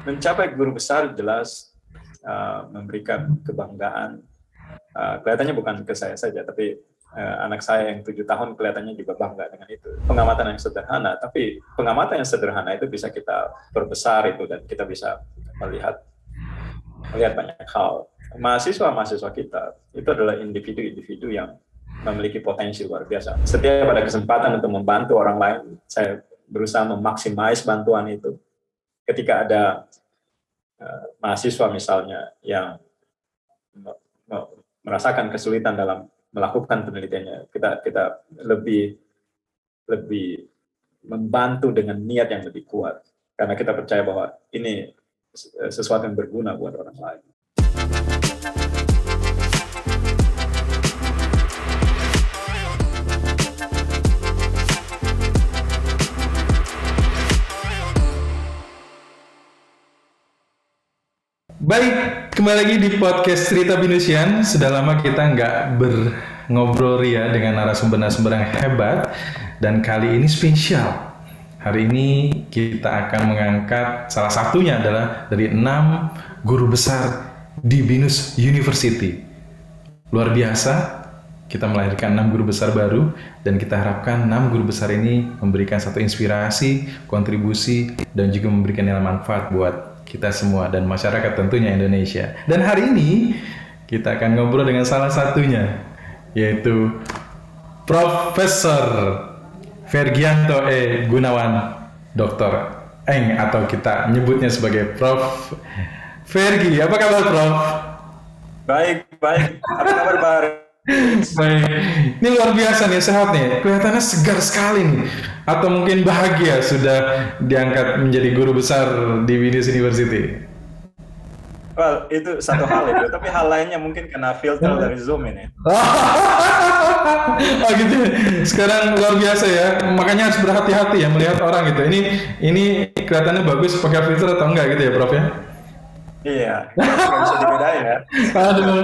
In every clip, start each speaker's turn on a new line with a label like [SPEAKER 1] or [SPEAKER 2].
[SPEAKER 1] mencapai guru besar jelas memberikan kebanggaan. Kelihatannya bukan ke saya saja, tapi anak saya yang 7 tahun kelihatannya juga bangga dengan itu. Pengamatan yang sederhana, tapi pengamatan yang sederhana itu bisa kita perbesar itu, dan kita bisa melihat banyak hal. Mahasiswa kita itu adalah individu-individu yang memiliki potensi luar biasa. Setiap ada kesempatan untuk membantu orang lain, saya berusaha memaksimais bantuan itu. Ketika ada mahasiswa misalnya yang merasakan kesulitan dalam melakukan penelitiannya, kita lebih membantu dengan niat yang lebih kuat, karena kita percaya bahwa ini sesuatu yang berguna buat orang lain.
[SPEAKER 2] Baik, kembali lagi di podcast Cerita Binusian. Sudah lama kita nggak ngobrol ya dengan narasumber-narasumber yang hebat, dan kali ini spesial. Hari ini kita akan mengangkat salah satunya adalah dari 6 guru besar di Binus University. Luar biasa, kita melahirkan 6 guru besar baru, dan kita harapkan 6 guru besar ini memberikan satu inspirasi, kontribusi, dan juga memberikan nilai manfaat buat kita semua dan masyarakat tentunya Indonesia. Dan hari ini kita akan ngobrol dengan salah satunya, yaitu Profesor Fergianto E. Gunawan, Dr. Eng, atau kita nyebutnya sebagai Prof. Fergi. Apa kabar, Prof?
[SPEAKER 1] Baik. Apa kabar, Pak?
[SPEAKER 2] Baik. Ini luar biasa nih, sehat nih. Kelihatannya segar sekali nih. Atau mungkin bahagia sudah diangkat menjadi guru besar di Binus University.
[SPEAKER 1] Well, itu satu hal itu. Tapi hal lainnya mungkin kena filter dari Zoom ini.
[SPEAKER 2] Oh gitu. Sekarang luar biasa ya. Makanya harus berhati-hati ya melihat orang gitu. Ini kelihatannya bagus pakai filter atau enggak gitu ya, Prof ya?
[SPEAKER 1] Iya, nggak bisa dibedain ya.
[SPEAKER 2] Aduh,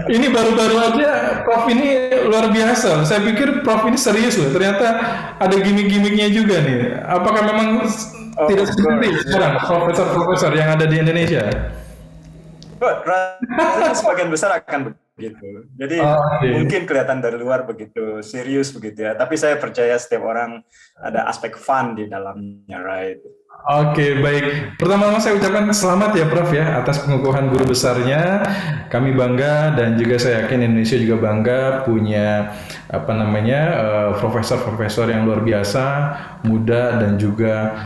[SPEAKER 2] ini baru-baru aja Prof ini luar biasa. Saya pikir Prof ini serius loh. Ternyata ada gimmick-gimmicknya juga nih. Apakah memang tidak seperti sekarang profesor-profesor yang ada di Indonesia?
[SPEAKER 1] Rasanya sebagian besar akan begitu. Jadi mungkin kelihatan dari luar begitu serius begitu ya. Tapi saya percaya setiap orang ada aspek fun di dalamnya, right?
[SPEAKER 2] Oke, baik. Pertama-tama saya ucapkan selamat ya Prof ya atas pengukuhan guru besarnya. Kami bangga, dan juga saya yakin Indonesia juga bangga punya profesor-profesor yang luar biasa, muda, dan juga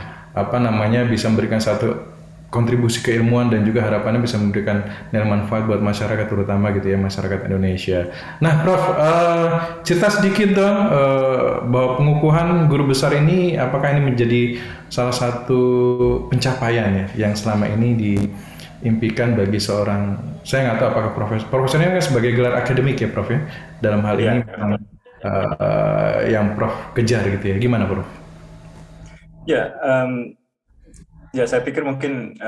[SPEAKER 2] bisa memberikan satu kontribusi keilmuan, dan juga harapannya bisa memberikan nilai manfaat buat masyarakat, terutama gitu ya, masyarakat Indonesia. Nah, Prof, cerita sedikit dong bahwa pengukuhan guru besar ini, apakah ini menjadi salah satu pencapaian ya yang selama ini diimpikan bagi seorang, saya nggak tahu apakah profesor ini kan sebagai gelar akademik ya Prof ya, dalam hal ini yang Prof kejar gitu ya, gimana Prof?
[SPEAKER 1] Ya, saya pikir mungkin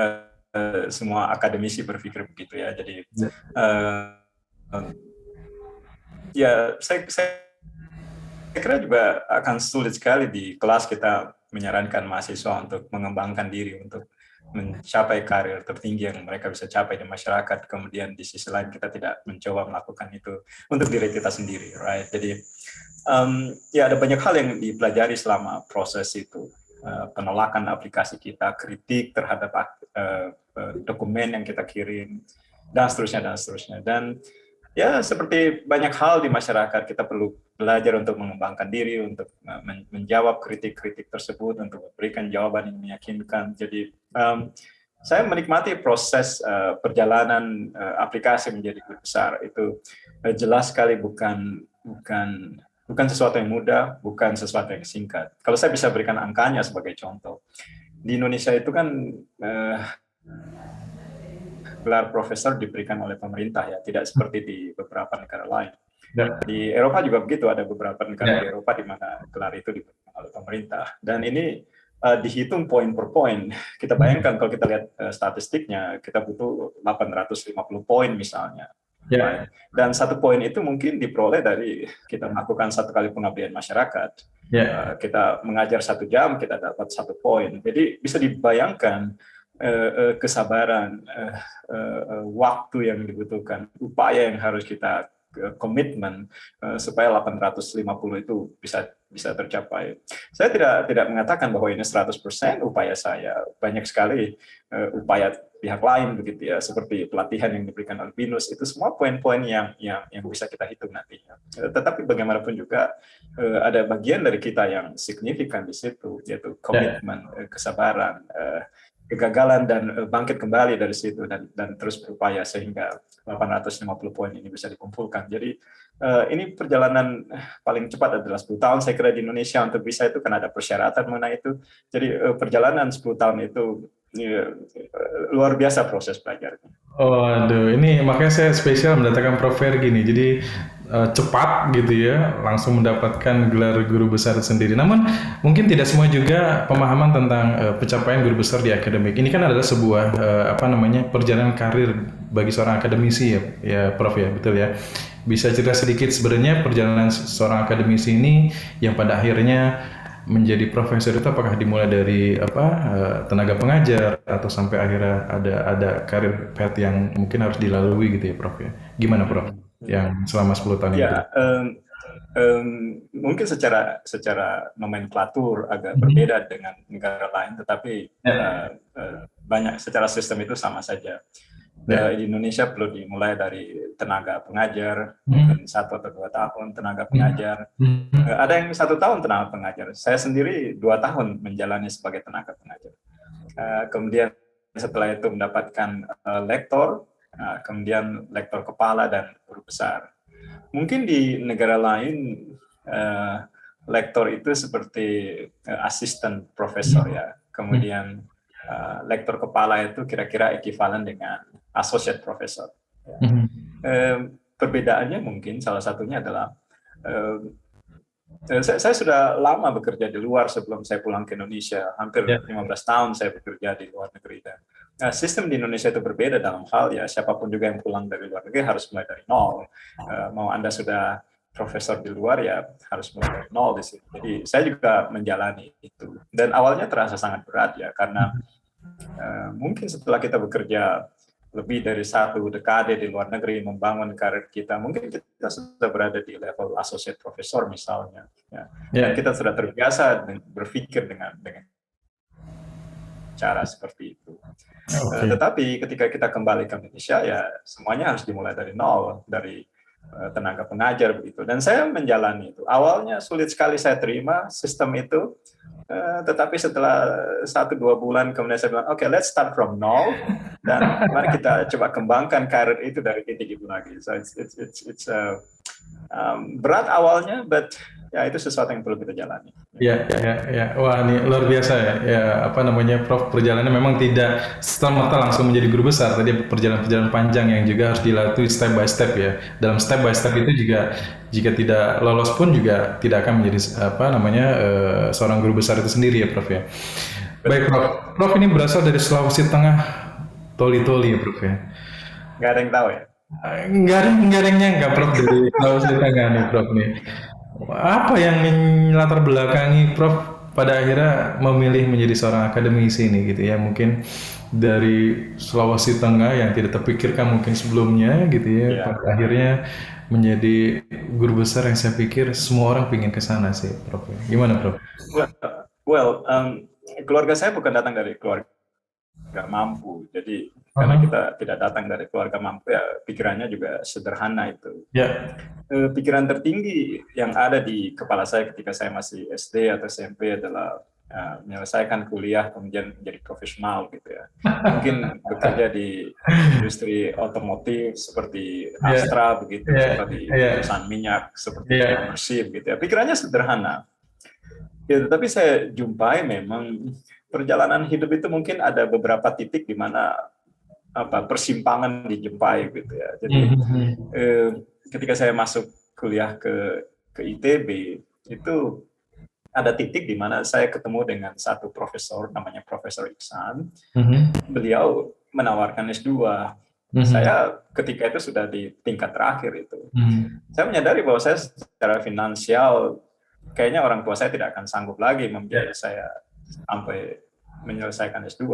[SPEAKER 1] semua akademisi berpikir begitu ya. Jadi, saya kira juga akan sulit sekali di kelas kita menyarankan mahasiswa untuk mengembangkan diri, untuk mencapai karir tertinggi yang mereka bisa capai di masyarakat. Kemudian di sisi lain kita tidak mencoba melakukan itu untuk diri kita sendiri, right? Jadi, ada banyak hal yang dipelajari selama proses itu. Penolakan aplikasi kita, kritik terhadap dokumen yang kita kirim, dan seterusnya. Dan ya, seperti banyak hal di masyarakat, kita perlu belajar untuk mengembangkan diri, untuk menjawab kritik-kritik tersebut, untuk memberikan jawaban yang meyakinkan. Jadi, saya menikmati proses perjalanan aplikasi menjadi guru besar. Itu jelas sekali bukan sesuatu yang mudah, bukan sesuatu yang singkat. Kalau saya bisa berikan angkanya sebagai contoh, di Indonesia itu kan gelar profesor diberikan oleh pemerintah ya, tidak seperti di beberapa negara lain. Di Eropa juga begitu, ada beberapa negara di Eropa di mana gelar itu diberikan oleh pemerintah. Dan ini dihitung poin per poin. Kita bayangkan kalau kita lihat statistiknya, kita butuh 850 poin misalnya. Yeah. Dan 1 poin itu mungkin diperoleh dari kita melakukan 1 kali pengabdian masyarakat. Yeah. Kita mengajar 1 jam, kita dapat 1 poin. Jadi bisa dibayangkan kesabaran, waktu yang dibutuhkan, upaya yang harus kita komitmen supaya 850 itu bisa tercapai. Saya tidak mengatakan bahwa ini 100% upaya saya. Banyak sekali upaya pihak lain begitu ya, seperti pelatihan yang diberikan oleh BINUS, itu semua poin-poin yang bisa kita hitung nantinya. Tetapi bagaimanapun juga ada bagian dari kita yang signifikan di situ, yaitu komitmen, kesabaran, kegagalan, dan bangkit kembali dari situ dan terus berupaya sehingga 850 poin ini bisa dikumpulkan. Jadi ini perjalanan paling cepat adalah 10 tahun saya kira di Indonesia untuk bisa itu, karena ada persyaratan mengenai itu. Jadi perjalanan 10 tahun itu luar biasa proses belajarnya.
[SPEAKER 2] Oh, aduh, ini makanya saya spesial mendatangkan Prof. Fergi nih. Jadi cepat gitu ya, langsung mendapatkan gelar guru besar sendiri. Namun mungkin tidak semua juga pemahaman tentang pencapaian guru besar di akademik. Ini kan adalah sebuah perjalanan karir bagi seorang akademisi ya Prof ya, betul ya. Bisa cerita sedikit sebenarnya perjalanan seorang akademisi ini yang pada akhirnya menjadi profesor itu apakah dimulai dari tenaga pengajar atau sampai akhirnya ada karir path yang mungkin harus dilalui gitu ya Prof ya. Gimana Prof? Yang selama 10 tahun itu?
[SPEAKER 1] Ya, mungkin secara nomenklatur agak berbeda dengan negara lain, tetapi banyak secara sistem itu sama saja. Di Indonesia perlu dimulai dari tenaga pengajar, mungkin 1 atau 2 tahun tenaga pengajar. Ada yang 1 tahun tenaga pengajar. Saya sendiri 2 tahun menjalani sebagai tenaga pengajar. Kemudian setelah itu mendapatkan lektor, kemudian lektor kepala dan guru besar. Mungkin di negara lain lektor itu seperti asisten profesor ya. Kemudian lektor kepala itu kira-kira ekuivalen dengan associate professor. Perbedaannya mungkin salah satunya adalah saya sudah lama bekerja di luar sebelum saya pulang ke Indonesia. Hampir 15 tahun saya bekerja di luar negeri. Dan sistem di Indonesia itu berbeda dalam hal ya siapapun juga yang pulang dari luar negeri harus mulai dari nol. Mau Anda sudah profesor di luar ya harus mulai dari nol di sini. Jadi saya juga menjalani itu. Dan awalnya terasa sangat berat ya karena mungkin setelah kita bekerja lebih dari 1 dekade di luar negeri membangun karir kita, mungkin kita sudah berada di level associate professor misalnya, ya. Dan kita sudah terbiasa berpikir dengan cara seperti itu. Tetapi ketika kita kembali ke Indonesia ya semuanya harus dimulai dari nol, dari tenaga pengajar begitu. Dan saya menjalani itu. Awalnya sulit sekali saya terima sistem itu. Tetapi setelah 1-2 bulan kemudian saya bilang, oke, let's start from nol dan mari kita coba kembangkan karir itu dari titik itu lagi. So it's berat awalnya, but ya itu sesuatu yang perlu kita jalani.
[SPEAKER 2] Ya. Wah, ini luar biasa ya. Prof, perjalanannya memang tidak serta-merta langsung menjadi guru besar. Tadi perjalanan panjang yang juga harus dilalui step by step ya. Dalam step by step itu juga jika tidak lolos pun juga tidak akan menjadi seorang guru besar itu sendiri ya Prof ya. Baik Prof. Prof ini berasal dari Sulawesi Tengah, Toli-Toli ya Prof ya.
[SPEAKER 1] Nggak ada yang tahu ya?
[SPEAKER 2] Nggak ada yang nyangka Prof dari Sulawesi Tengah nih Prof nih. Apa yang melatar belakangi Prof pada akhirnya memilih menjadi seorang akademisi ini gitu ya, mungkin dari Sulawesi Tengah yang tidak terpikirkan mungkin sebelumnya gitu ya, pada akhirnya menjadi guru besar yang saya pikir semua orang pingin ke sana sih Prof. Gimana Prof?
[SPEAKER 1] Well, keluarga saya bukan datang dari keluarga mampu, jadi karena kita tidak datang dari keluarga mampu ya pikirannya juga sederhana itu. Pikiran tertinggi yang ada di kepala saya ketika saya masih SD atau SMP adalah menyelesaikan kuliah kemudian menjadi profesional gitu ya. Mungkin bekerja di industri otomotif seperti Astra begitu, seperti perusahaan minyak seperti Persib gitu ya. Pikirannya sederhana. Ya, tetapi saya jumpai memang perjalanan hidup itu mungkin ada beberapa titik di mana persimpangan dijumpai gitu ya. Jadi ketika saya masuk kuliah ke ITB itu ada titik di mana saya ketemu dengan satu profesor namanya Profesor Iksan. Beliau menawarkan S2. Saya ketika itu sudah di tingkat terakhir itu. Saya menyadari bahwa saya secara finansial kayaknya orang tua saya tidak akan sanggup lagi membiayai saya sampai menyelesaikan S2.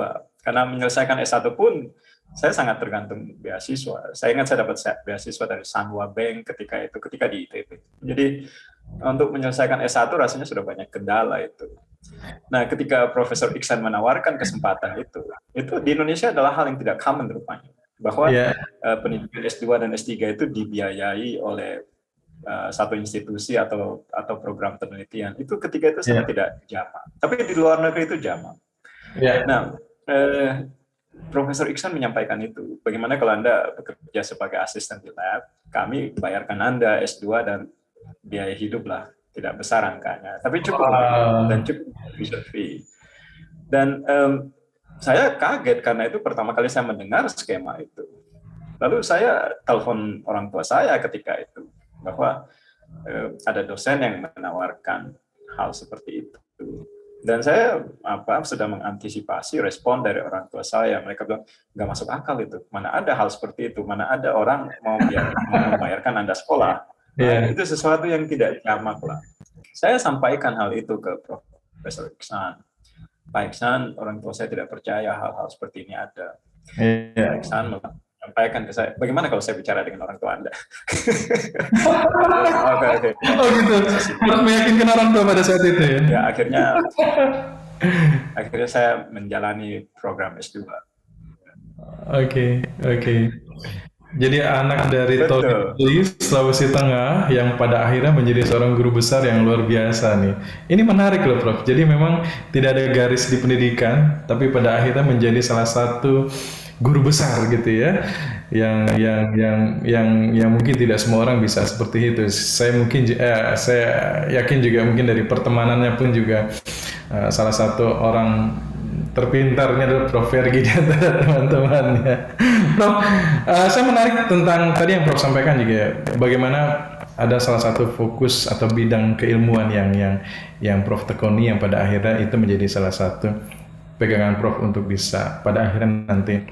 [SPEAKER 1] Karena menyelesaikan S1 pun saya sangat tergantung beasiswa. Saya ingat saya dapat beasiswa dari Sanwa Bank ketika di ITB. Jadi untuk menyelesaikan S1 rasanya sudah banyak kendala itu. Nah, ketika Profesor Iksan menawarkan kesempatan itu di Indonesia adalah hal yang tidak common rupanya. Bahwa pendidikan S2 dan S3 itu dibiayai oleh satu institusi atau program penelitian. Itu ketika itu sangat tidak jamak. Tapi di luar negeri itu jamak. Nah, Profesor Iksan menyampaikan itu. Bagaimana kalau Anda bekerja sebagai asisten di lab, kami bayarkan Anda S2 dan biaya hidup lah. Tidak besar angkanya, tapi cukup dan cukup tuition fee. Dan saya kaget karena itu pertama kali saya mendengar skema itu. Lalu saya telepon orang tua saya ketika itu bahwa ada dosen yang menawarkan hal seperti itu. Dan saya sudah mengantisipasi respon dari orang tua saya. Mereka bilang nggak masuk akal itu. Mana ada hal seperti itu? Mana ada orang mau membayarkan Anda sekolah? Itu sesuatu yang tidak jamak lah. Saya sampaikan hal itu ke Profesor Iksan. Pak Iksan, orang tua saya tidak percaya hal-hal seperti ini ada. Pak Iksan menyampaikan ke saya, bagaimana kalau saya bicara dengan orang tua Anda? Okay.
[SPEAKER 2] Oh gitu, harus meyakinkan orang tua pada saat itu ya?
[SPEAKER 1] Ya, akhirnya saya menjalani program S2.
[SPEAKER 2] Oke. Jadi anak dari Toli, Sulawesi Tengah yang pada akhirnya menjadi seorang guru besar yang luar biasa nih. Ini menarik loh Prof. Jadi memang tidak ada garis di pendidikan, tapi pada akhirnya menjadi salah satu guru besar gitu ya. Yang mungkin tidak semua orang bisa seperti itu. Saya yakin juga mungkin dari pertemanannya pun juga salah satu orang terpintarnya adalah Prof. Fergie di antara teman-temannya. Prof, saya menarik tentang tadi yang Prof sampaikan juga, bagaimana ada salah satu fokus atau bidang keilmuan yang Prof tekuni yang pada akhirnya itu menjadi salah satu pegangan Prof untuk bisa pada akhirnya nanti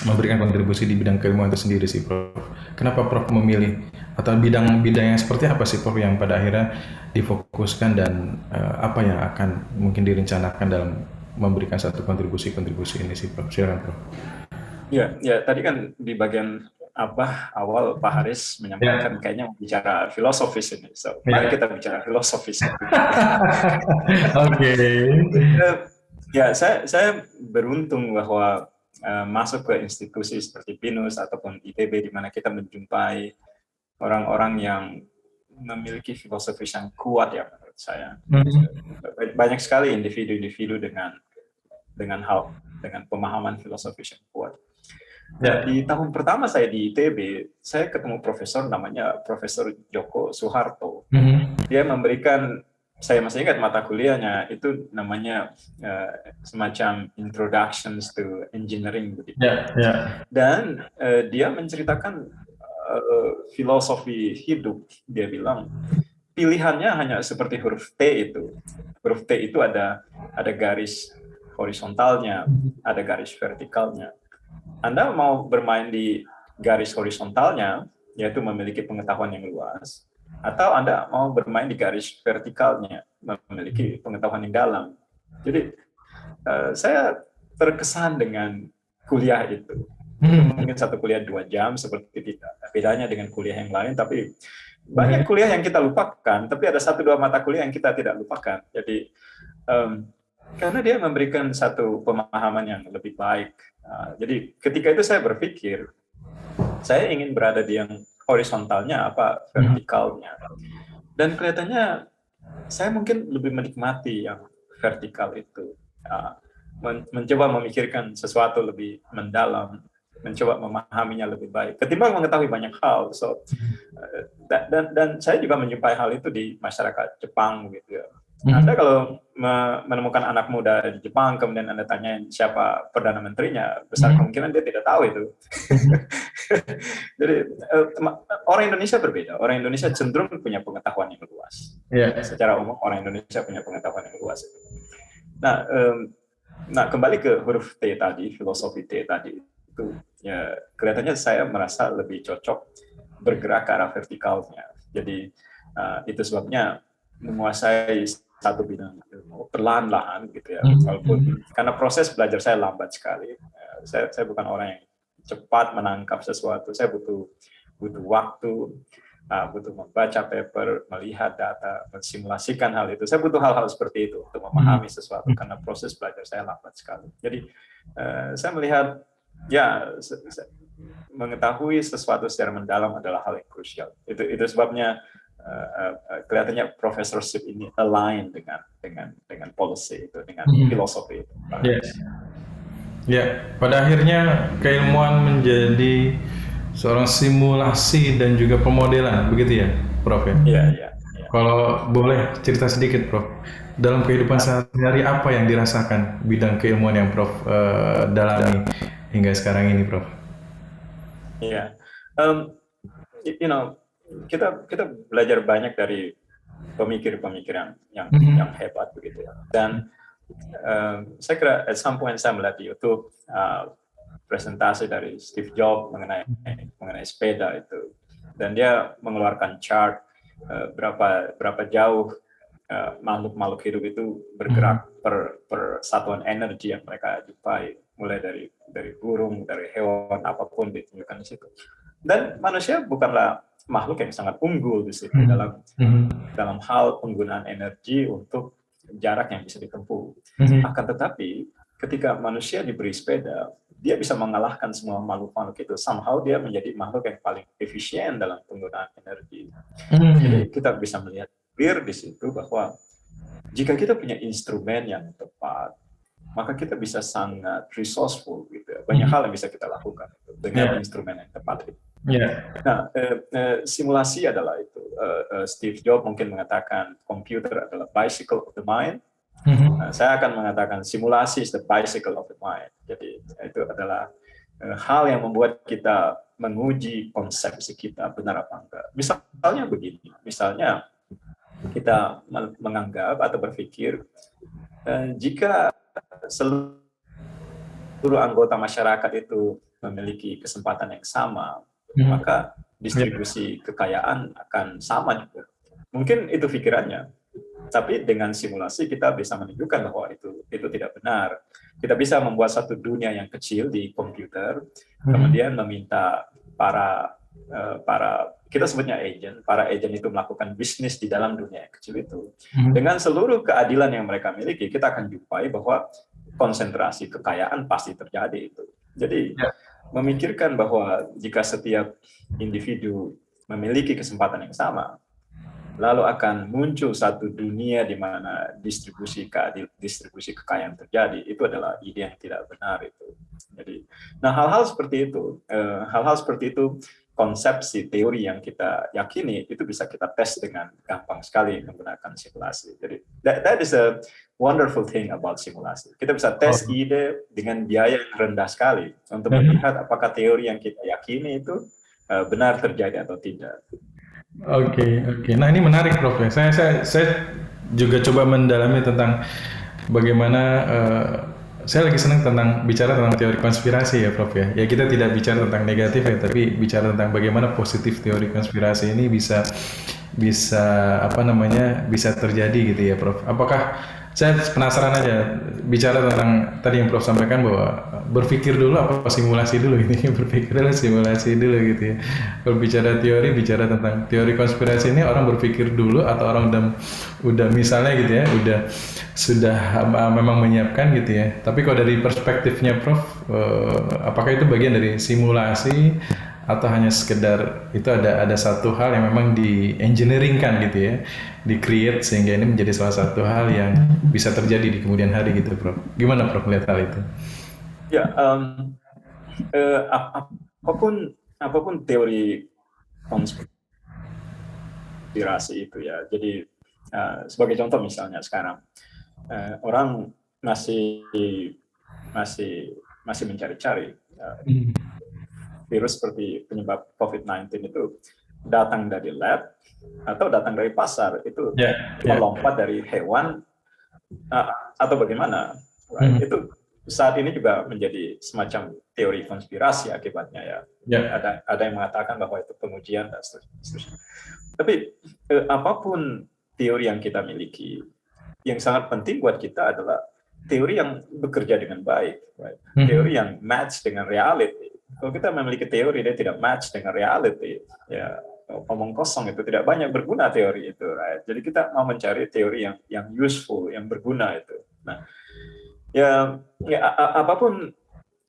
[SPEAKER 2] memberikan kontribusi di bidang keilmuan itu sendiri sih Prof. Kenapa Prof memilih atau bidang-bidang yang seperti apa sih Prof yang pada akhirnya difokuskan dan apa yang akan mungkin direncanakan dalam memberikan satu kontribusi ini sih Prof. Silakan Prof.
[SPEAKER 1] Ya, tadi kan di bagian awal Pak Haris menyampaikan kayaknya bicara filosofis ini. So, mari kita bicara filosofis.
[SPEAKER 2] Oke.
[SPEAKER 1] Ya, saya beruntung bahwa masuk ke institusi seperti BINUS ataupun ITB di mana kita menjumpai orang-orang yang memiliki filosofis yang kuat ya menurut saya. Banyak sekali individu-individu dengan pemahaman filosofis yang kuat. Di tahun pertama saya di ITB, saya ketemu profesor namanya Profesor Joko Suharto. Dia memberikan, saya masih ingat mata kuliahnya, itu namanya semacam Introductions to Engineering. Dan dia menceritakan filosofi hidup. Dia bilang, pilihannya hanya seperti huruf T itu. Huruf T itu ada garis horizontalnya, ada garis vertikalnya. Anda mau bermain di garis horizontalnya, yaitu memiliki pengetahuan yang luas, atau Anda mau bermain di garis vertikalnya, memiliki pengetahuan yang dalam. Jadi, saya terkesan dengan kuliah itu. Mungkin satu kuliah 2 jam, seperti tidak bedanya dengan kuliah yang lain, tapi banyak kuliah yang kita lupakan, tapi ada 1-2 mata kuliah yang kita tidak lupakan. Jadi, karena dia memberikan satu pemahaman yang lebih baik. Jadi ketika itu saya berpikir, saya ingin berada di yang horizontalnya apa vertikalnya. Dan kelihatannya saya mungkin lebih menikmati yang vertikal itu. Mencoba memikirkan sesuatu lebih mendalam, mencoba memahaminya lebih baik ketimbang mengetahui banyak hal. So dan saya juga menjumpai hal itu di masyarakat Jepang gitu ya. Anda kalau menemukan anak muda di Jepang kemudian Anda tanya siapa perdana menterinya, besar kemungkinan dia tidak tahu itu. Jadi orang Indonesia berbeda. Orang Indonesia cenderung punya pengetahuan yang luas. Secara umum orang Indonesia punya pengetahuan yang luas. Nah, kembali ke huruf T tadi, filosofi T tadi itu ya kelihatannya saya merasa lebih cocok bergerak ke arah vertikalnya. Jadi itu sebabnya menguasai satu bidang ilmu perlahan-lahan gitu ya, walaupun karena proses belajar saya lambat sekali. Saya bukan orang yang cepat menangkap sesuatu. Saya butuh waktu, butuh membaca paper, melihat data, mensimulasikan hal itu. Saya butuh hal-hal seperti itu untuk memahami sesuatu karena proses belajar saya lambat sekali. Jadi saya melihat ya mengetahui sesuatu secara mendalam adalah hal yang krusial. Itu sebabnya kelihatannya professorship ini align dengan policy itu, dengan filosofi itu.
[SPEAKER 2] Ya, pada akhirnya keilmuan menjadi seorang simulasi dan juga pemodelan, begitu ya, Prof?
[SPEAKER 1] Iya.
[SPEAKER 2] Kalau boleh cerita sedikit, Prof, dalam kehidupan sehari-hari apa yang dirasakan bidang keilmuan yang Prof dalami hingga sekarang ini, Prof?
[SPEAKER 1] Iya, kita belajar banyak dari pemikir-pemikiran yang hebat begitu ya. Dan saya kira at some point saya melihat di YouTube presentasi dari Steve Jobs mengenai sepeda itu, dan dia mengeluarkan chart berapa jauh makhluk hidup itu bergerak per satuan energi yang mereka jumpai, mulai dari burung, dari hewan apapun ditunjukkan di situ. Dan manusia bukanlah makhluk yang sangat unggul di situ dalam hal penggunaan energi untuk jarak yang bisa ditempuh. Akan tetapi ketika manusia diberi sepeda, dia bisa mengalahkan semua makhluk-makhluk itu. Somehow dia menjadi makhluk yang paling efisien dalam penggunaan energi. Jadi kita bisa melihat clear di situ bahwa jika kita punya instrumen yang tepat, maka kita bisa sangat resourceful gitu. Banyak hal yang bisa kita lakukan dengan instrumen yang tepat. Nah, simulasi adalah itu. Steve Jobs mungkin mengatakan komputer adalah bicycle of the mind. Saya akan mengatakan simulasi is the bicycle of the mind. Jadi itu adalah hal yang membuat kita menguji konsepsi kita benar apa enggak. Misalnya begini, misalnya kita menganggap atau berpikir jika seluruh anggota masyarakat itu memiliki kesempatan yang sama, maka distribusi kekayaan akan sama juga. Mungkin itu pikirannya, tapi dengan simulasi kita bisa menunjukkan bahwa itu tidak benar. Kita bisa membuat satu dunia yang kecil di komputer, kemudian meminta para kita sebutnya agent, para agent itu melakukan bisnis di dalam dunia yang kecil itu. Dengan seluruh keadilan yang mereka miliki, kita akan jumpai bahwa konsentrasi kekayaan pasti terjadi itu. Jadi memikirkan bahwa jika setiap individu memiliki kesempatan yang sama, lalu akan muncul satu dunia di mana distribusi kekayaan terjadi, itu adalah ide yang tidak benar itu. Jadi, nah hal-hal seperti itu, konsepsi teori yang kita yakini itu bisa kita tes dengan gampang sekali menggunakan simulasi. Jadi that is a wonderful thing about simulasi. Kita bisa tes ide dengan biaya yang rendah sekali untuk melihat apakah teori yang kita yakini itu benar terjadi atau tidak.
[SPEAKER 2] Oke. Nah ini menarik, Prof. Ya. Saya juga coba mendalami tentang bagaimana saya lagi senang bicara tentang teori konspirasi ya, Prof. Ya. Ya kita tidak bicara tentang negatif ya, tapi bicara tentang bagaimana positif teori konspirasi ini bisa terjadi gitu ya, Prof. Apakah saya penasaran aja bicara tentang tadi yang Prof sampaikan bahwa berpikir dulu apa simulasi dulu ini berpikirlah simulasi dulu gitu ya. Kalau bicara tentang teori konspirasi ini orang berpikir dulu atau orang udah misalnya gitu ya sudah memang menyiapkan gitu ya. Tapi kalau dari perspektifnya Prof, apakah itu bagian dari simulasi atau hanya sekedar itu ada satu hal yang memang di engineeringkan gitu ya, di create sehingga ini menjadi salah satu hal yang bisa terjadi di kemudian hari gitu, Prof. Gimana Prof melihat hal itu?
[SPEAKER 1] Ya, apapun teori konspirasi itu ya. Jadi sebagai contoh misalnya sekarang orang masih mencari-cari virus seperti penyebab COVID-19 itu datang dari lab atau datang dari pasar, itu melompat dari hewan atau bagaimana, right? Itu saat ini juga menjadi semacam teori konspirasi akibatnya ya. Ada yang mengatakan bahwa itu pengujian dan seterusnya. Tapi apapun teori yang kita miliki, yang sangat penting buat kita adalah teori yang bekerja dengan baik, right? Teori yang match dengan reality. Kalau kita memiliki teori dia tidak match dengan reality, ya omong kosong, itu tidak banyak berguna teori itu, right? Jadi kita mau mencari teori yang useful, yang berguna itu. Nah,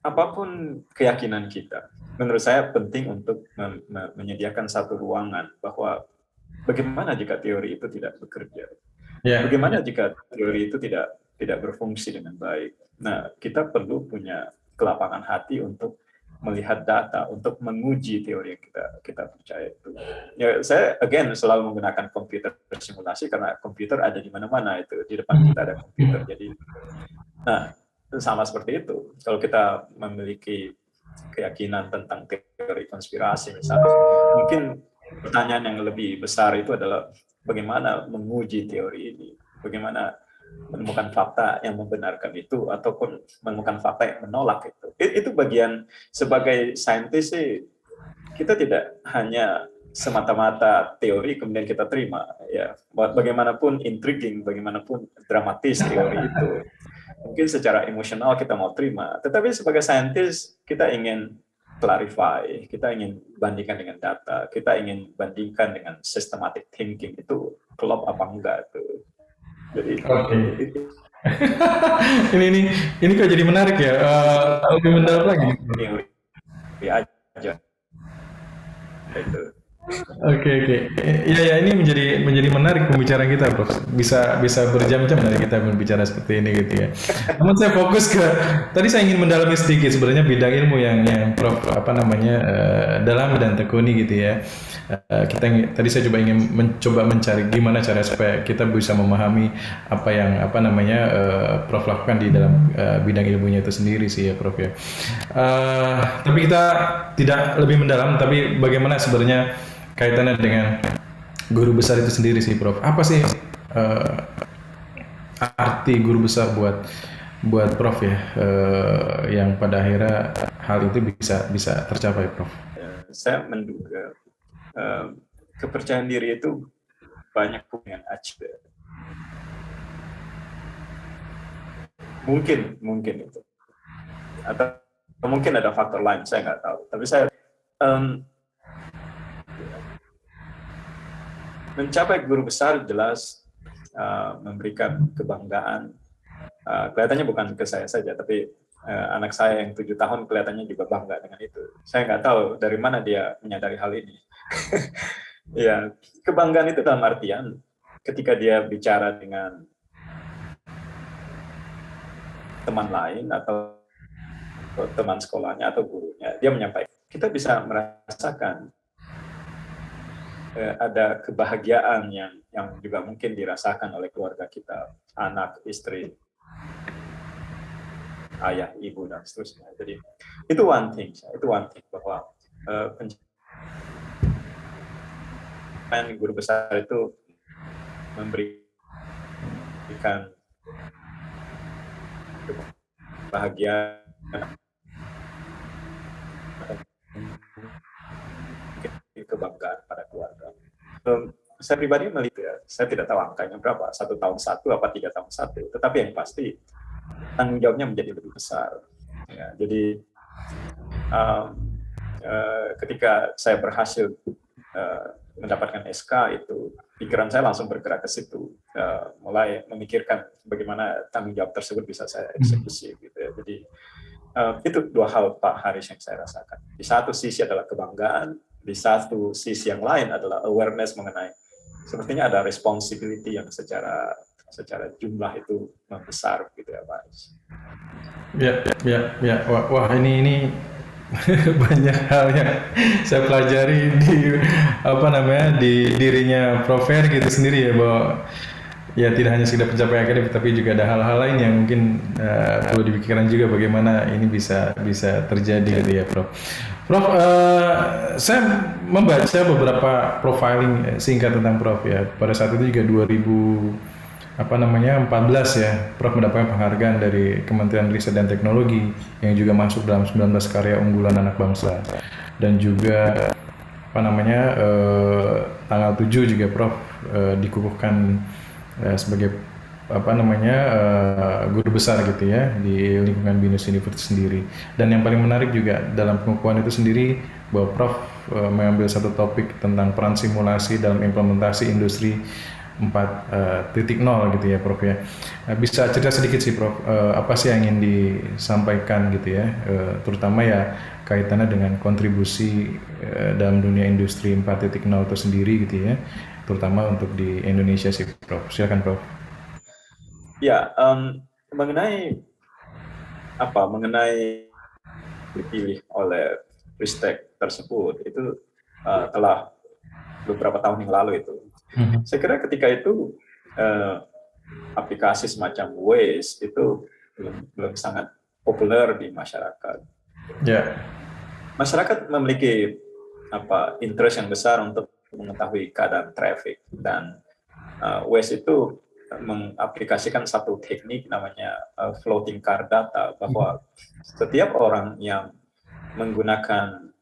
[SPEAKER 1] apapun keyakinan kita, menurut saya penting untuk menyediakan satu ruangan bahwa bagaimana jika teori itu tidak bekerja, bagaimana jika teori itu tidak berfungsi dengan baik. Nah, kita perlu punya kelapangan hati untuk melihat data, untuk menguji teori yang kita percaya itu. Ya, saya selalu menggunakan komputer simulasi karena komputer ada di mana-mana, itu di depan kita ada komputer. Jadi, nah, sama seperti itu. Kalau kita memiliki keyakinan tentang teori konspirasi misalnya, mungkin pertanyaan yang lebih besar itu adalah bagaimana menguji teori ini, bagaimana menemukan fakta yang membenarkan itu ataupun menemukan fakta yang menolak itu. Itu bagian sebagai saintis sih, kita tidak hanya semata-mata teori kemudian kita terima, ya. Bagaimanapun intriguing, bagaimanapun dramatis teori itu, mungkin secara emosional kita mau terima, tetapi sebagai saintis kita ingin clarify, kita ingin bandingkan dengan data, kita ingin bandingkan dengan systematic thinking, itu klop apa enggak tuh. Jadi
[SPEAKER 2] ini kok jadi menarik ya, lebih mendalam lagi.
[SPEAKER 1] Teori aja itu.
[SPEAKER 2] Oke. Ya, ini menjadi menarik pembicaraan kita, Prof. Bisa berjam-jam dari kita berbicara seperti ini gitu ya. Namun saya fokus ke tadi, saya ingin mendalami sedikit sebenarnya bidang ilmu yang Prof dalam dan tekuni gitu ya. Tadi saya mencoba mencari gimana cara supaya kita bisa memahami apa yang Prof lakukan di dalam bidang ilmunya itu sendiri sih ya, Prof ya. Tapi kita tidak lebih mendalam, tapi bagaimana sebenarnya kaitannya dengan guru besar itu sendiri sih, Prof. Apa sih arti guru besar buat Prof ya, yang pada akhirnya hal itu bisa tercapai, Prof?
[SPEAKER 1] Saya menduga kepercayaan diri itu banyak dengan achieve. Mungkin itu, atau mungkin ada faktor lain, saya nggak tahu. Tapi saya mencapai guru besar jelas memberikan kebanggaan. Kelihatannya bukan ke saya saja, tapi anak saya yang 7 tahun kelihatannya juga bangga dengan itu. Saya nggak tahu dari mana dia menyadari hal ini. Ya, kebanggaan itu dalam artian ketika dia bicara dengan teman lain atau teman sekolahnya atau gurunya, dia menyampaikan, kita bisa merasakan ada kebahagiaan yang juga mungkin dirasakan oleh keluarga kita, anak, istri, ayah, ibu, dan seterusnya. Jadi itu one thing bahwa pencapaian guru besar itu memberikan kebahagiaan, kebanggaan pada keluarga. Saya pribadi melihat, saya tidak tahu angkanya berapa, 1 tahun 1 apa 3 tahun 1, tetapi yang pasti tanggung jawabnya menjadi lebih besar. Ya, jadi ketika saya berhasil mendapatkan SK itu, pikiran saya langsung bergerak ke situ, mulai memikirkan bagaimana tanggung jawab tersebut bisa saya eksekusi gitu ya. Jadi itu 2 hal Pak Haris yang saya rasakan. Di satu sisi adalah kebanggaan, di satu sisi yang lain adalah awareness mengenai sepertinya ada responsibility yang secara jumlah itu membesar gitu ya Pak Haris.
[SPEAKER 2] Ya. Wah ini banyak hal yang saya pelajari di dirinya Prof Ferry gitu sendiri ya, bahwa ya tidak hanya sekedar pencapaian akademik, tapi juga ada hal-hal lain yang mungkin perlu dipikirkan juga bagaimana ini bisa terjadi gitu ya, Prof. Prof, saya membaca beberapa profiling singkat tentang Prof ya. Pada saat itu juga 2014 ya, Prof mendapatkan penghargaan dari Kementerian Riset dan Teknologi yang juga masuk dalam 19 karya unggulan anak bangsa. Dan juga tanggal 7 juga Prof dikukuhkan sebagai guru besar gitu ya di lingkungan BINUS University sendiri. Dan yang paling menarik juga dalam pengukuhan itu sendiri bahwa Prof mengambil satu topik tentang peran simulasi dalam implementasi industri 4.0 gitu ya Prof ya. Bisa cerita sedikit sih Prof, apa sih yang ingin disampaikan gitu ya, terutama ya kaitannya dengan kontribusi dalam dunia industri 4.0 itu sendiri gitu ya, terutama untuk di Indonesia sih Prof. Silakan Prof.
[SPEAKER 1] Ya, mengenai mengenai dipilih oleh Ristek tersebut itu telah beberapa tahun yang lalu itu. Saya kira ketika itu aplikasi semacam Waze itu belum sangat populer di masyarakat.
[SPEAKER 2] Ya.
[SPEAKER 1] Masyarakat memiliki interest yang besar untuk mengetahui keadaan traffic, dan Waze itu mengaplikasikan satu teknik namanya floating car data, bahwa setiap orang yang menggunakan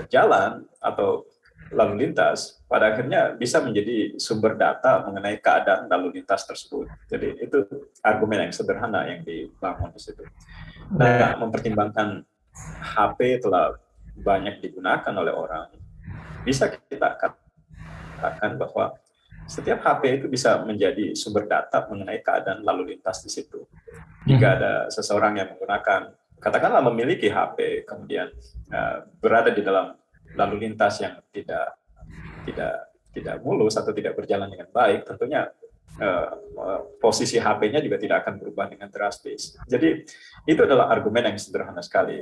[SPEAKER 1] jalan atau lalu lintas pada akhirnya bisa menjadi sumber data mengenai keadaan lalu lintas tersebut. Jadi itu argumen yang sederhana yang dibangun di situ. Nah, mempertimbangkan HP telah banyak digunakan oleh orang, bisa kita katakan bahwa setiap HP itu bisa menjadi sumber data mengenai keadaan lalu lintas di situ. Jika ada seseorang yang menggunakan, katakanlah memiliki HP, kemudian berada di dalam lalu lintas yang tidak mulus atau tidak berjalan dengan baik, tentunya posisi HP-nya juga tidak akan berubah dengan drastis. Jadi itu adalah argumen yang sederhana sekali,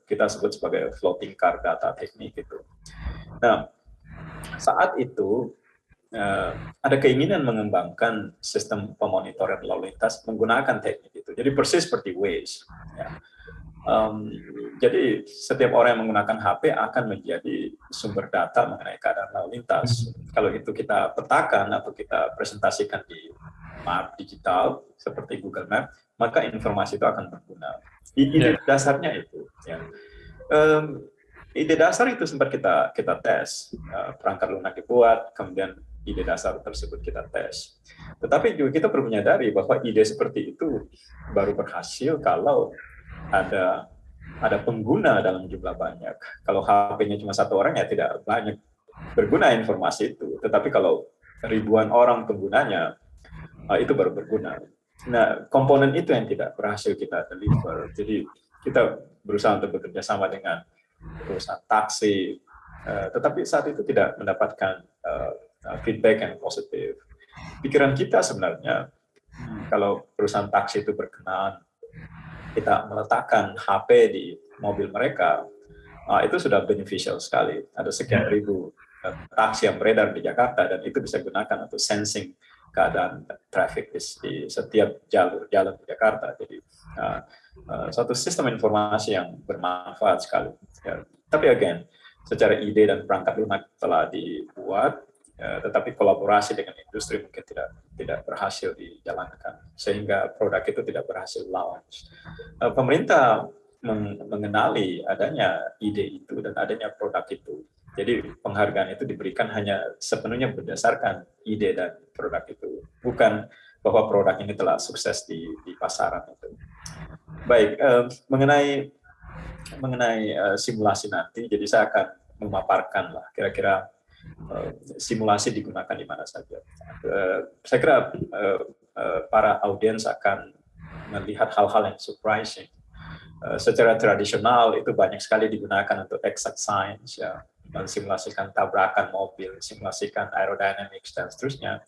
[SPEAKER 1] kita sebut sebagai floating car data teknik itu. Nah, saat itu ada keinginan mengembangkan sistem pemonitoran lalu lintas menggunakan teknik itu. Jadi persis seperti Waze. Ya. Jadi setiap orang yang menggunakan HP akan menjadi sumber data mengenai keadaan lalu lintas. Kalau itu kita petakan atau kita presentasikan di map digital seperti Google Map, maka informasi itu akan berguna. Ide dasarnya itu. Ya. Ide dasar itu sempat kita tes, perangkat lunak dibuat, kemudian ide dasar tersebut kita tes. Tetapi juga kita perlu menyadari bahwa ide seperti itu baru berhasil kalau ada pengguna dalam jumlah banyak. Kalau HP-nya cuma satu orang ya tidak banyak berguna informasi itu. Tetapi kalau ribuan orang penggunanya, itu baru berguna. Nah, komponen itu yang tidak berhasil kita deliver. Jadi kita berusaha untuk bekerja sama dengan perusahaan taksi, tetapi saat itu tidak mendapatkan feedback yang positif. Pikiran kita sebenarnya, kalau perusahaan taksi itu berkenan kita meletakkan HP di mobil mereka, itu sudah beneficial sekali. Ada sekian ribu taksi yang beredar di Jakarta, dan itu bisa digunakan untuk sensing keadaan traffic di setiap jalur jalan di Jakarta. Jadi suatu sistem informasi yang bermanfaat sekali. Ya. Tapi again, secara ide dan perangkat lunak telah dibuat, tetapi kolaborasi dengan industri mungkin tidak berhasil dijalankan, sehingga produk itu tidak berhasil launch. Pemerintah mengenali adanya ide itu dan adanya produk itu. Jadi penghargaan itu diberikan hanya sepenuhnya berdasarkan ide dan produk itu, bukan bahwa produk ini telah sukses di pasaran itu. Baik, mengenai simulasi nanti, jadi saya akan memaparkan lah kira-kira simulasi digunakan di mana saja. Saya kira para audiens akan melihat hal-hal yang surprising. Secara tradisional itu banyak sekali digunakan untuk exact science, ya, mensimulasikan tabrakan mobil, simulasikan aerodynamics dan seterusnya.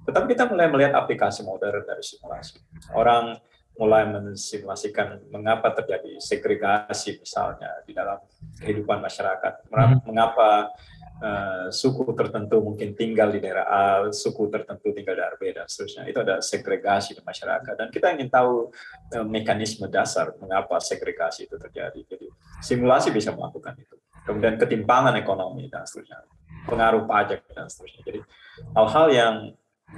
[SPEAKER 1] Tetapi kita mulai melihat aplikasi modern dari simulasi. Orang mulai mensimulasikan mengapa terjadi segregasi misalnya di dalam kehidupan masyarakat, mengapa suku tertentu mungkin tinggal di daerah A, suku tertentu tinggal di daerah B, dan seterusnya. Itu ada segregasi di masyarakat, dan kita ingin tahu mekanisme dasar mengapa segregasi itu terjadi. Jadi simulasi bisa melakukan itu. Kemudian ketimpangan ekonomi dan seterusnya, pengaruh pajak dan seterusnya. Jadi hal-hal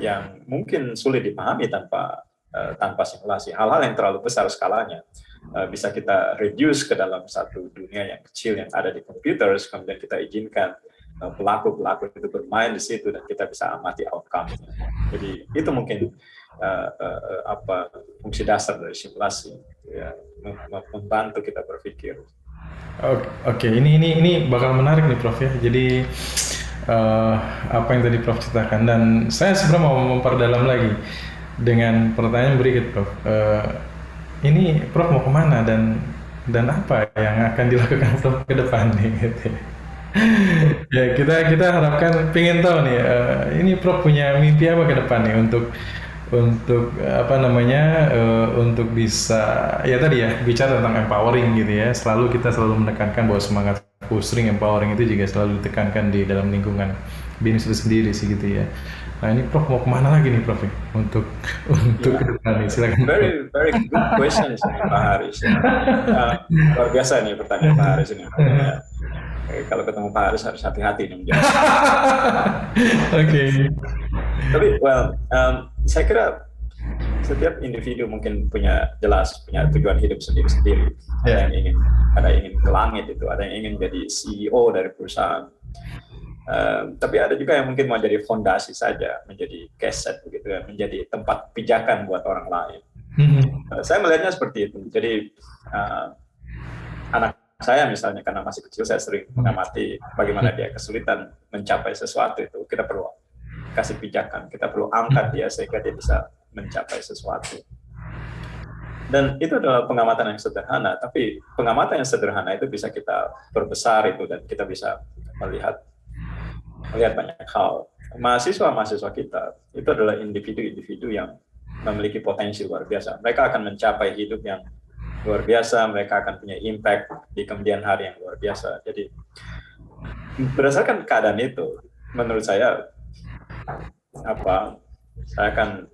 [SPEAKER 1] yang mungkin sulit dipahami tanpa simulasi, hal-hal yang terlalu besar skalanya, bisa kita reduce ke dalam satu dunia yang kecil yang ada di komputer, kemudian kita izinkan pelaku-pelaku itu bermain di situ dan kita bisa amati outcome. Jadi itu mungkin fungsi dasar dari simulasi, ya, membantu kita berpikir.
[SPEAKER 2] Oke, ini bakal menarik nih Prof ya. Jadi apa yang tadi Prof ceritakan, dan saya sebenarnya mau memperdalam lagi dengan pertanyaan berikut Prof. Ini Prof mau kemana dan apa yang akan dilakukan Prof ke depan nih gitu ya. Ya, kita harapkan, pengen tahu nih, ini Prof punya mimpi apa ke depan nih untuk apa namanya, untuk bisa ya tadi ya bicara tentang empowering gitu ya. Kita selalu menekankan bahwa semangat fostering empowering itu juga selalu ditekankan di dalam lingkungan BINUS itu sendiri sih gitu ya. Nah ini Prof mau kemana lagi nih Prof ya? Untuk ke depan nih, silakan.
[SPEAKER 1] Very very good question ini Pak Haris. Luar biasa nih pertanyaan Pak Haris ini. Kalau ketemu Pak Haris harus hati-hati nih menjawab.
[SPEAKER 2] Oke.
[SPEAKER 1] Tapi saya kira setiap individu mungkin punya tujuan hidup sendiri-sendiri. Ada yang ingin ke langit itu, ada yang ingin jadi CEO dari perusahaan. Tapi ada juga yang mungkin mau jadi fondasi saja, menjadi keset begitu ya, menjadi tempat pijakan buat orang lain. Saya melihatnya seperti itu. Jadi anak saya misalnya, karena masih kecil, saya sering mengamati bagaimana dia kesulitan mencapai sesuatu itu. Kita perlu kasih pijakan, kita perlu angkat dia sehingga dia bisa mencapai sesuatu. Dan itu adalah pengamatan yang sederhana, tapi pengamatan yang sederhana itu bisa kita perbesar itu, dan kita bisa melihat banyak hal. Mahasiswa kita itu adalah individu-individu yang memiliki potensi luar biasa. Mereka akan mencapai hidup yang luar biasa, mereka akan punya impact di kemudian hari yang luar biasa. Jadi berdasarkan keadaan itu, menurut saya saya akan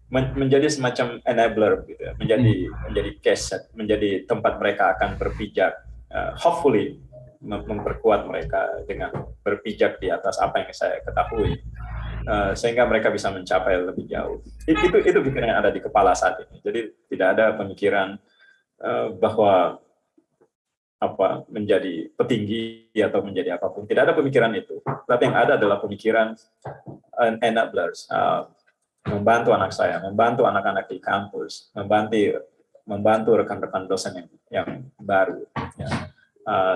[SPEAKER 1] menjadi semacam enabler gitu ya, menjadi keset, menjadi tempat mereka akan berpijak, hopefully memperkuat mereka dengan berpijak di atas apa yang saya ketahui, sehingga mereka bisa mencapai lebih jauh. Itu pikiran yang ada di kepala saat ini. Jadi tidak ada pemikiran bahwa menjadi petinggi atau menjadi apapun. Tidak ada pemikiran itu. Tapi yang ada adalah pemikiran enablers, membantu anak saya, membantu anak-anak di kampus, membantu rekan-rekan dosen yang baru, ya,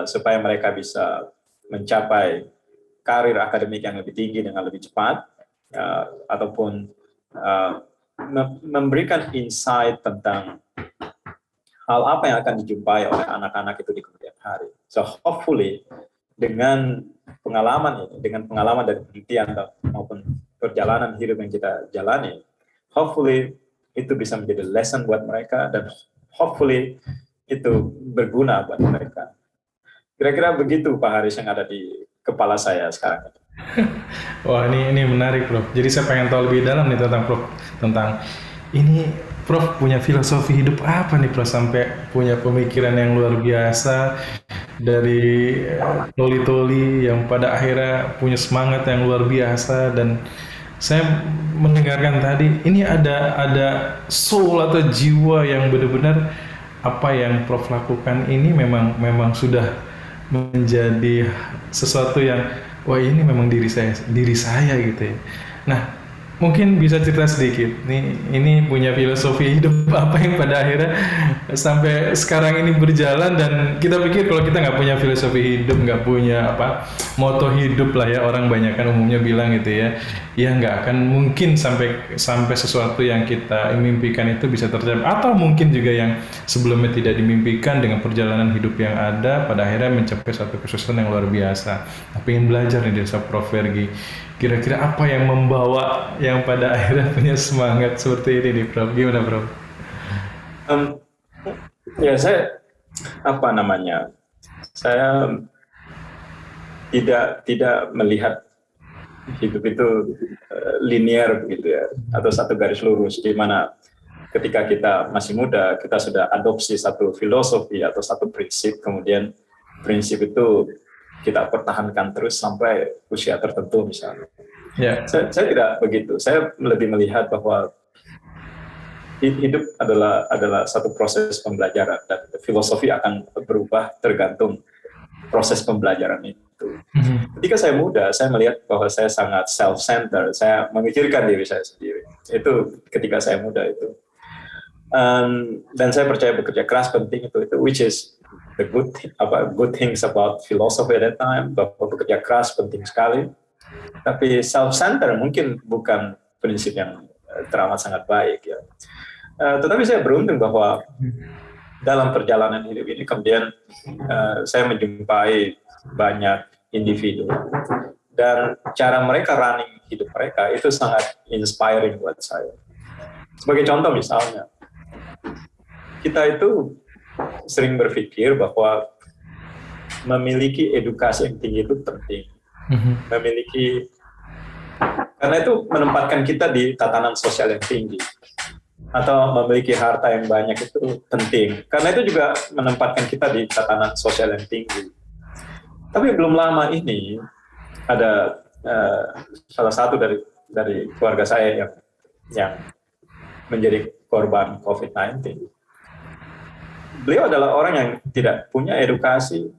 [SPEAKER 1] supaya mereka bisa mencapai karir akademik yang lebih tinggi dengan lebih cepat, ataupun memberikan insight tentang hal apa yang akan dijumpai oleh anak-anak itu di kemudian hari. So hopefully dengan pengalaman ini, dengan pengalaman dari penelitian maupun perjalanan hidup yang kita jalani, hopefully itu bisa menjadi lesson buat mereka, dan hopefully itu berguna buat mereka. Kira-kira begitu Pak Haris yang ada di kepala saya sekarang.
[SPEAKER 2] Wah, ini menarik Prof. Jadi saya pengen tahu lebih dalam nih tentang Prof, tentang ini Prof punya filosofi hidup apa nih Prof, sampai punya pemikiran yang luar biasa, dari toli-toli yang pada akhirnya punya semangat yang luar biasa. Dan saya mendengarkan tadi ini ada soul atau jiwa yang benar-benar apa yang Prof lakukan ini memang sudah menjadi sesuatu yang wah ini memang diri saya gitu ya. Nah, mungkin bisa cerita sedikit, ini punya filosofi hidup apa yang pada akhirnya sampai sekarang ini berjalan, dan kita pikir kalau kita nggak punya filosofi hidup, nggak punya moto hidup lah ya, orang banyak kan umumnya bilang gitu ya nggak akan mungkin sampai sesuatu yang kita mimpikan itu bisa tercapai, atau mungkin juga yang sebelumnya tidak dimimpikan dengan perjalanan hidup yang ada pada akhirnya mencapai satu kesuksesan yang luar biasa. Tapi ingin belajar nih dari Prof Fergie, kira-kira apa yang membawa yang pada akhirnya punya semangat seperti ini nih Prof? Gimana Prof?
[SPEAKER 1] Ya saya saya tidak melihat hidup itu linear begitu ya, atau satu garis lurus, di mana ketika kita masih muda kita sudah adopsi satu filosofi atau satu prinsip, kemudian prinsip itu kita pertahankan terus sampai usia tertentu misalnya. Yeah. Saya tidak begitu. Saya lebih melihat bahwa hidup adalah satu proses pembelajaran, dan filosofi akan berubah tergantung proses pembelajaran itu. Ketika saya muda, saya melihat bahwa saya sangat self-centered, saya memikirkan diri saya sendiri. Itu ketika saya muda itu. Dan saya percaya bekerja keras penting itu, which is the good things about philosophy at that time, bahwa bekerja keras penting sekali. Tapi self-center mungkin bukan prinsip yang teramat sangat baik ya. Tetapi saya beruntung bahwa dalam perjalanan hidup ini kemudian saya menjumpai banyak individu dan cara mereka running hidup mereka itu sangat inspiring buat saya. Sebagai contoh misalnya, kita itu sering berpikir bahwa memiliki edukasi yang tinggi itu penting. Karena itu menempatkan kita di tatanan sosial yang tinggi. Atau memiliki harta yang banyak itu penting. Karena itu juga menempatkan kita di tatanan sosial yang tinggi. Tapi belum lama ini ada salah satu dari keluarga saya yang menjadi korban COVID-19. Beliau adalah orang yang tidak punya edukasi.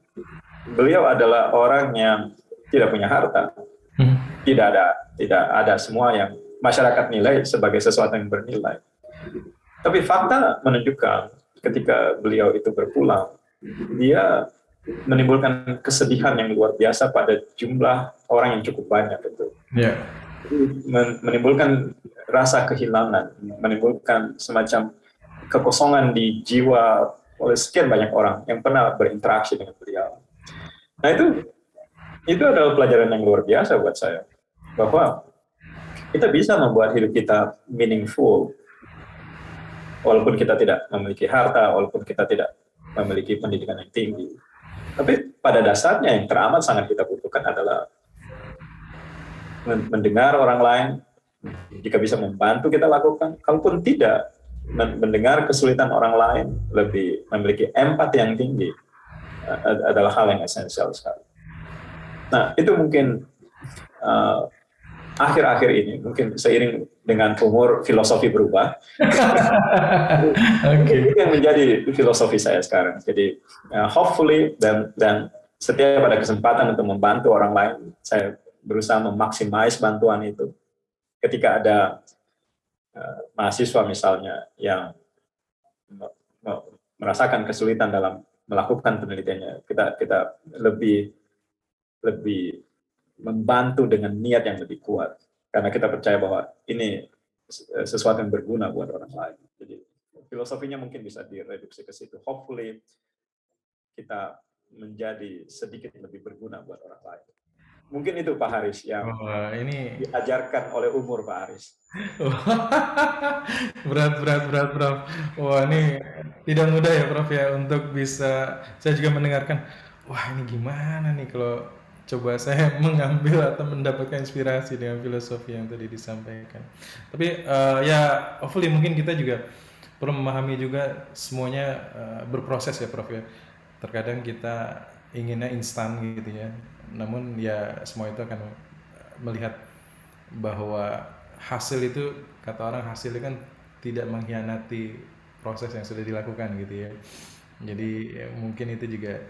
[SPEAKER 1] Beliau adalah orang yang tidak punya harta. Tidak ada semua yang masyarakat nilai sebagai sesuatu yang bernilai. Tapi fakta menunjukkan ketika beliau itu berpulang, dia menimbulkan kesedihan yang luar biasa pada jumlah orang yang cukup banyak itu. Yeah. Menimbulkan rasa kehilangan, menimbulkan semacam kekosongan di jiwa oleh sekian banyak orang yang pernah berinteraksi dengan beliau. Nah itu adalah pelajaran yang luar biasa buat saya, bahwa kita bisa membuat hidup kita meaningful walaupun kita tidak memiliki harta, walaupun kita tidak memiliki pendidikan yang tinggi. Tapi pada dasarnya yang teramat sangat kita butuhkan adalah mendengar orang lain. Jika bisa membantu kita lakukan, kalaupun tidak, mendengar kesulitan orang lain, lebih memiliki empati yang tinggi adalah hal yang esensial sekali. Nah, itu mungkin akhir-akhir ini, mungkin seiring dengan umur filosofi berubah. Itu yang menjadi filosofi saya sekarang. Jadi hopefully dan setiap ada kesempatan untuk membantu orang lain, saya berusaha memaksimais bantuan itu. Ketika ada mahasiswa misalnya yang merasakan kesulitan dalam melakukan penelitiannya, kita lebih membantu dengan niat yang lebih kuat, karena kita percaya bahwa ini sesuatu yang berguna buat orang lain. Jadi filosofinya mungkin bisa direduksi ke situ. Hopefully kita menjadi sedikit lebih berguna buat orang lain. Mungkin itu Pak Haris yang diajarkan oleh umur Pak Haris.
[SPEAKER 2] berat Prof. Wah, ini tidak mudah ya Prof ya untuk bisa, saya juga mendengarkan, wah ini gimana nih kalau coba saya mengambil atau mendapatkan inspirasi dengan filosofi yang tadi disampaikan. Tapi ya hopefully mungkin kita juga perlu memahami juga semuanya berproses ya Prof ya. Terkadang kita inginnya instan gitu ya. Namun ya semua itu akan melihat bahwa hasil itu, kata orang hasil itu kan tidak mengkhianati proses yang sudah dilakukan gitu ya. Jadi ya, mungkin itu juga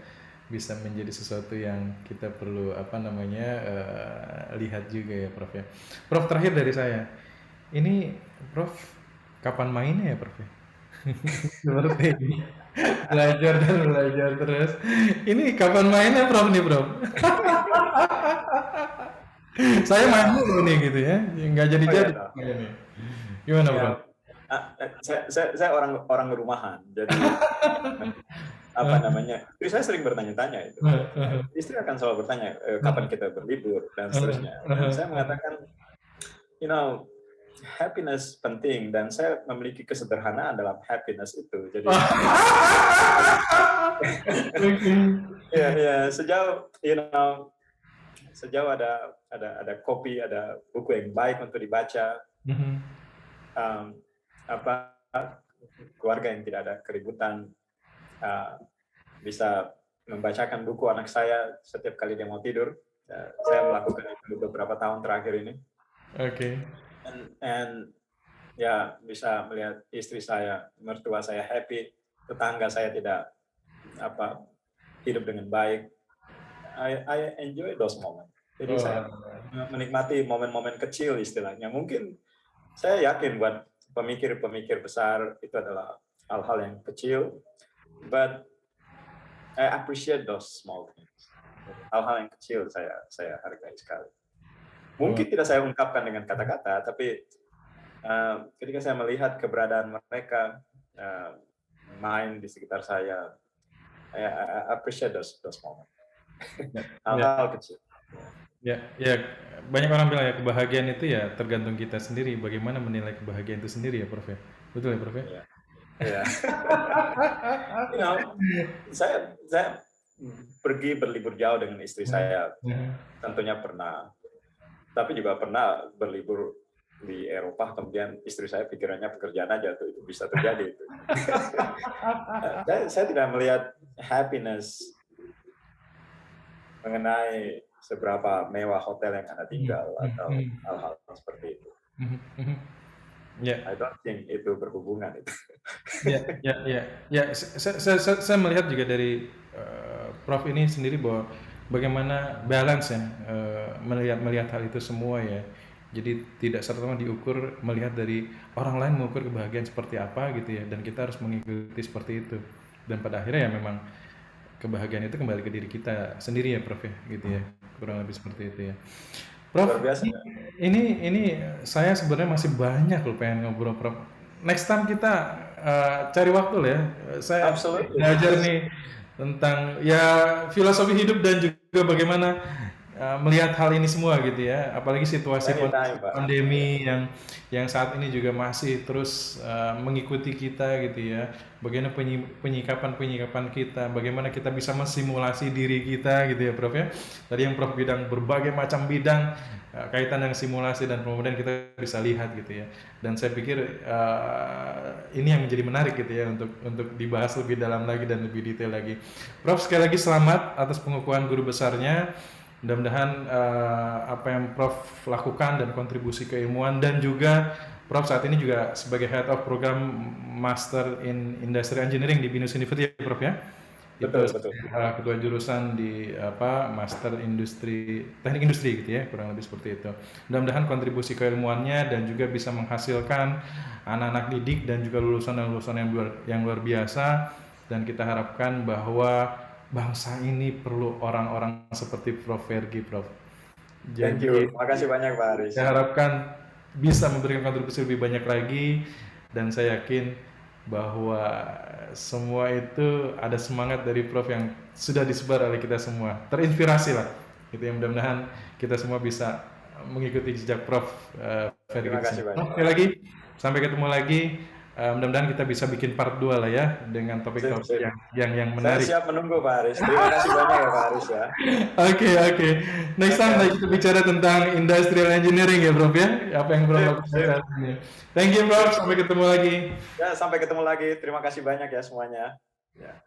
[SPEAKER 2] bisa menjadi sesuatu yang kita perlu lihat juga ya Prof ya. Prof, terakhir dari saya, ini Prof kapan mainnya ya Prof ya? Seperti ini. Belajar terus. Ini kapan mainnya Prof nih Prof? Saya main dulu nih gitu ya, nggak jadi-jadi. Gimana Prof?
[SPEAKER 1] Saya orang rumahan, jadi istri saya sering bertanya-tanya itu. Istri akan selalu bertanya kapan kita berlibur dan seterusnya. Dan saya mengatakan, happiness penting, dan saya memiliki kesederhanaan dalam happiness itu. Jadi ya sejauh ada kopi, ada buku yang baik untuk dibaca, keluarga yang tidak ada keributan, bisa membacakan buku anak saya setiap kali dia mau tidur. Saya melakukan itu beberapa tahun terakhir ini.
[SPEAKER 2] Oke.
[SPEAKER 1] And ya bisa melihat istri saya, mertua saya happy, tetangga saya tidak hidup dengan baik. I enjoy those moments. Jadi saya menikmati momen-momen kecil istilahnya. Mungkin Saya yakin buat pemikir-pemikir besar itu adalah hal-hal yang kecil, but I appreciate those small things. Hal-hal yang kecil saya hargai sekali. Mungkin tidak saya ungkapkan dengan kata-kata, tapi ketika saya melihat keberadaan mereka main di sekitar saya, I appreciate those moments. Hal-hal kecil.
[SPEAKER 2] Ya, banyak orang bilang ya kebahagiaan itu ya tergantung kita sendiri. Bagaimana menilai kebahagiaan itu sendiri ya, Prof. Betul ya, Prof?
[SPEAKER 1] Ya. Saya pergi berlibur jauh dengan istri saya, tentunya pernah. Tapi juga pernah berlibur di Eropa, kemudian istri saya pikirannya pekerjaan aja, tuh itu bisa terjadi itu. Saya tidak melihat happiness mengenai seberapa mewah hotel yang Anda tinggal atau hal-hal seperti itu. I don't think itu berhubungan itu.
[SPEAKER 2] Saya melihat juga dari Prof ini sendiri bahwa bagaimana balance ya melihat hal itu semua ya. Jadi tidak serta-merta diukur melihat dari orang lain mengukur kebahagiaan seperti apa gitu ya, dan kita harus mengikuti seperti itu. Dan pada akhirnya ya memang kebahagiaan itu kembali ke diri kita sendiri ya, Prof ya, gitu ya, kurang lebih seperti itu ya. Prof, ini saya sebenarnya masih banyak loh pengen ngobrol, Prof. Next time kita cari waktu lah ya. Saya belajar nih tentang ya filosofi hidup dan juga bagaimana melihat hal ini semua gitu ya. Apalagi situasi pandemi yang saat ini juga masih terus mengikuti kita gitu ya. Bagaimana penyikapan kita, bagaimana kita bisa mensimulasi diri kita gitu ya, Prof ya. Tadi yang Prof bidang berbagai macam bidang kaitan dengan simulasi dan kemudian kita bisa lihat gitu ya. Dan saya pikir ini yang menjadi menarik gitu ya untuk dibahas lebih dalam lagi dan lebih detail lagi. Prof, sekali lagi selamat atas pengukuhan guru besarnya. Mudah-mudahan apa yang Prof lakukan dan kontribusi keilmuan, dan juga Prof saat ini juga sebagai Head of Program Master in Industrial Engineering di BINUS University ya, Prof ya.
[SPEAKER 1] Betul.
[SPEAKER 2] Kedua jurusan di Master Teknik Industri gitu ya, kurang lebih seperti itu. Mudah-mudahan kontribusi keilmuannya dan juga bisa menghasilkan anak-anak didik dan juga lulusan yang luar biasa, dan kita harapkan bahwa bangsa ini perlu orang-orang seperti Prof Fergie, Prof.
[SPEAKER 1] Thank you. Makasih banyak, Pak Aris.
[SPEAKER 2] Saya harapkan bisa memberikan kontribusi lebih banyak lagi, dan saya yakin bahwa semua itu ada semangat dari Prof yang sudah disebar oleh kita semua. Terinspirasi lah. Gitu ya, mudah-mudahan kita semua bisa mengikuti jejak Prof Fergie.
[SPEAKER 1] Terima kasih banyak.
[SPEAKER 2] Sekali lagi, sampai ketemu lagi. Mudah-mudahan kita bisa bikin part 2 lah ya dengan topik-topik yang menarik.
[SPEAKER 1] Saya siap menunggu, Pak Aris. Terima kasih banyak ya, Pak Aris ya.
[SPEAKER 2] Oke. Next time kita bicara tentang industrial engineering ya, Prof ya. Apa yang Prof lakukan. Thank you, Prof. Sampai ketemu lagi.
[SPEAKER 1] Ya, sampai ketemu lagi. Terima kasih banyak ya semuanya. Ya.